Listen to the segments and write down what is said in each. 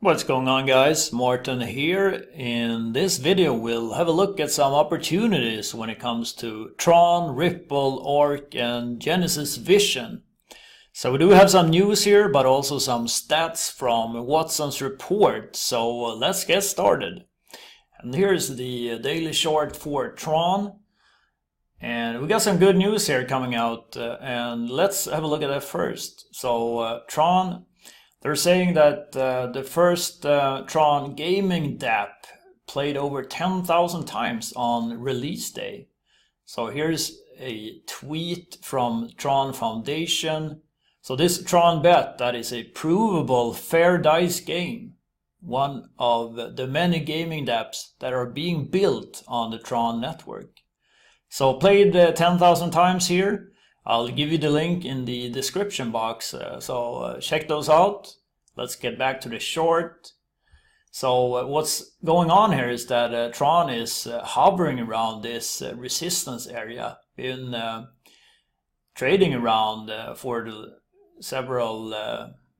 What's going on, guys? Marten here. In this video we'll have a look at some opportunities when it comes to Tron, Ripple, Ark and Genesis Vision. So we do have some news here, but also some stats from Watson's report. So let's get started. And here's the daily chart for Tron. And we got some good news here coming out, and let's have a look at that first. So Tron, they're saying that the first Tron gaming DApp played over 10,000 times on release day. So here's a tweet from Tron Foundation. So this Tron bet, that is a provable fair dice game, one of the many gaming dApps that are being built on the Tron network. So played 10,000 times here. I'll give you the link in the description box, so check those out. Let's get back to the short. So what's going on here is that Tron is hovering around this resistance area, been trading around for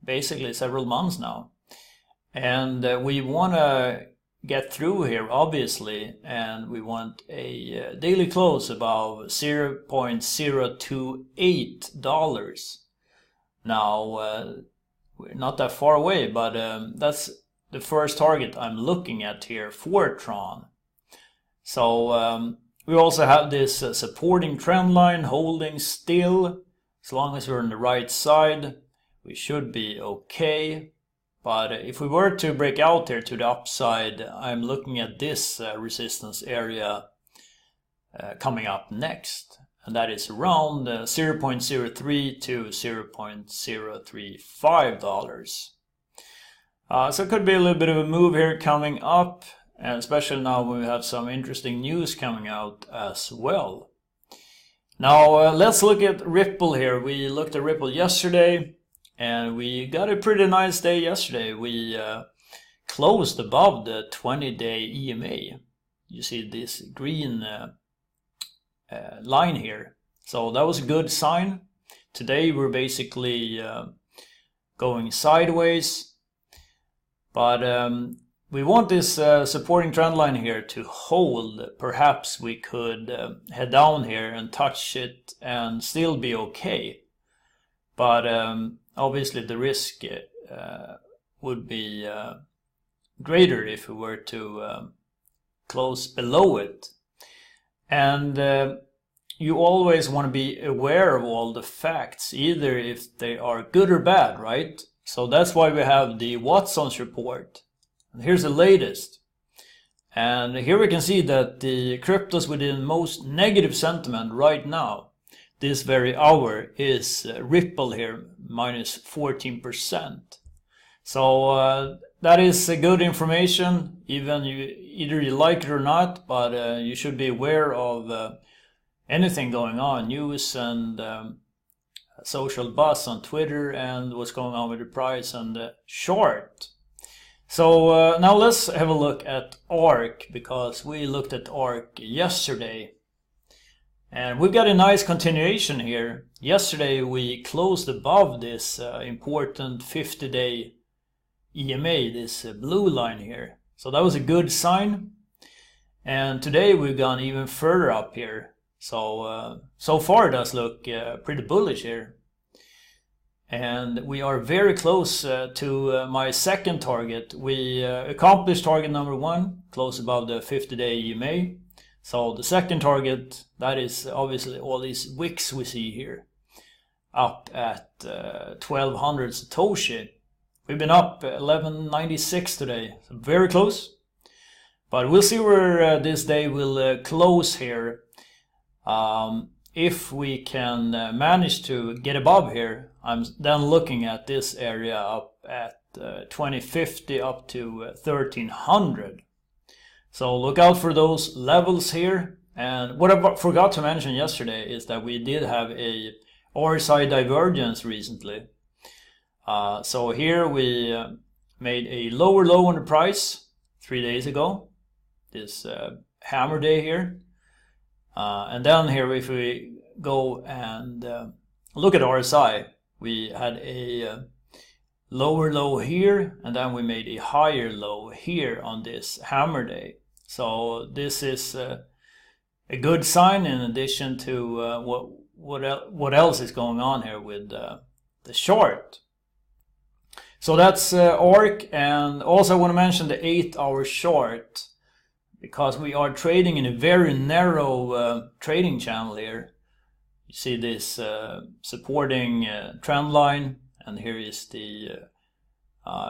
basically several months now. And we want to get through here, obviously, and we want a daily close above $0.028. Now, we're not that far away, but that's the first target I'm looking at here for Tron. So we also have this supporting trend line holding still. As long as we're on the right side, we should be okay. But if we were to break out here to the upside, I'm looking at this resistance area coming up next. And that is around $0.03 to $0.035. So it could be a little bit of a move here coming up, and especially now when we have some interesting news coming out as well. Now let's look at Ripple here. We looked at Ripple yesterday, and we got a pretty nice day yesterday. We closed above the 20-day EMA. You see this green line here. So that was a good sign. Today we're basically going sideways. But we want this supporting trend line here to hold. Perhaps we could head down here and touch it and still be okay. But obviously the risk would be greater if we were to close below it. And you always want to be aware of all the facts, either if they are good or bad, right? So that's why we have the Watson's report. And here's the latest. And here we can see that the cryptos within most negative sentiment right now, this very hour, is Ripple here, minus 14%. So that is good information, either you like it or not, but you should be aware of anything going on, news and social buzz on Twitter and what's going on with the price and the short. So now let's have a look at Ark, because we looked at Ark yesterday. And we've got a nice continuation here. Yesterday we closed above this important 50-day EMA, this blue line here. So that was a good sign. And today we've gone even further up here. So so far it does look pretty bullish here. And we are very close to my second target. We accomplished target number 1, close above the 50-day EMA. So the second target, that is obviously all these wicks we see here, up at 1200 Satoshi. We've been up 1196 today, so very close. But we'll see where this day will close here. If we can manage to get above here, I'm then looking at this area up at 2050 up to 1300. So look out for those levels here. And what I forgot to mention yesterday is that we did have a RSI divergence recently. So here we made a lower low on the price 3 days ago, this hammer day here. And then here if we go and look at RSI, we had a lower low here, and then we made a higher low here on this hammer day. So this is a good sign, in addition to what else is going on here with the short. So that's Ark, and also I want to mention the 8-hour short, because we are trading in a very narrow trading channel here. You see this supporting trend line, and here is the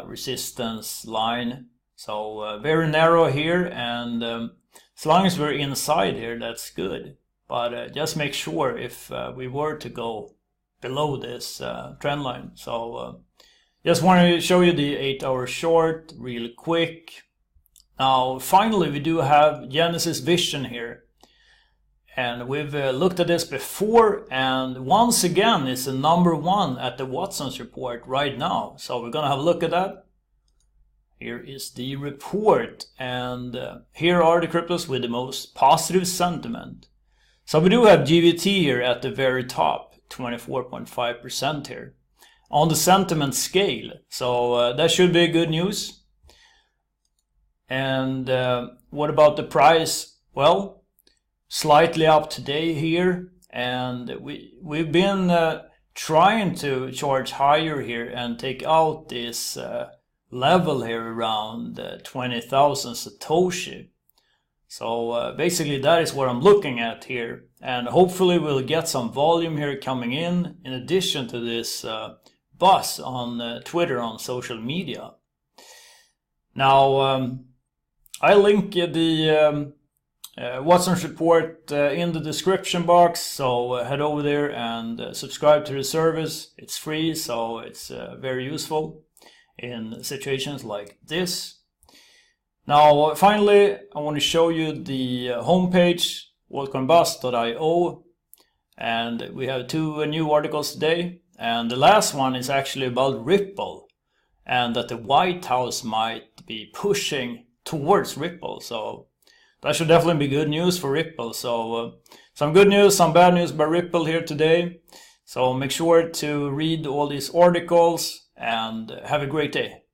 resistance line. So very narrow here, and as long as we're inside here, that's good. But just make sure if we were to go below this trend line. So just want to show you the 8-hour short real quick. Now finally we do have Genesis Vision here. And we've looked at this before, and once again it's the #1 at the Watson's report right now. So we're gonna have a look at that. Here is the report, and here are the cryptos with the most positive sentiment. So we do have GVT here at the very top, 24.5% here on the sentiment scale. So that should be good news. And what about the price? Well, slightly up today here, and we've been trying to charge higher here and take out this level here around 20,000 Satoshi. So basically that is what I'm looking at here, and hopefully we'll get some volume here coming in addition to this buzz on Twitter, on social media. Now I link the Watson's report in the description box, so head over there and subscribe to the service. It's free, so it's very useful in situations like this. Now finally I want to show you the homepage, walkandbust.io, and we have 2 new articles today, and the last one is actually about Ripple, and that the White House might be pushing towards Ripple. So that should definitely be good news for Ripple. So some good news, some bad news about Ripple here today. So make sure to read all these articles, and have a great day.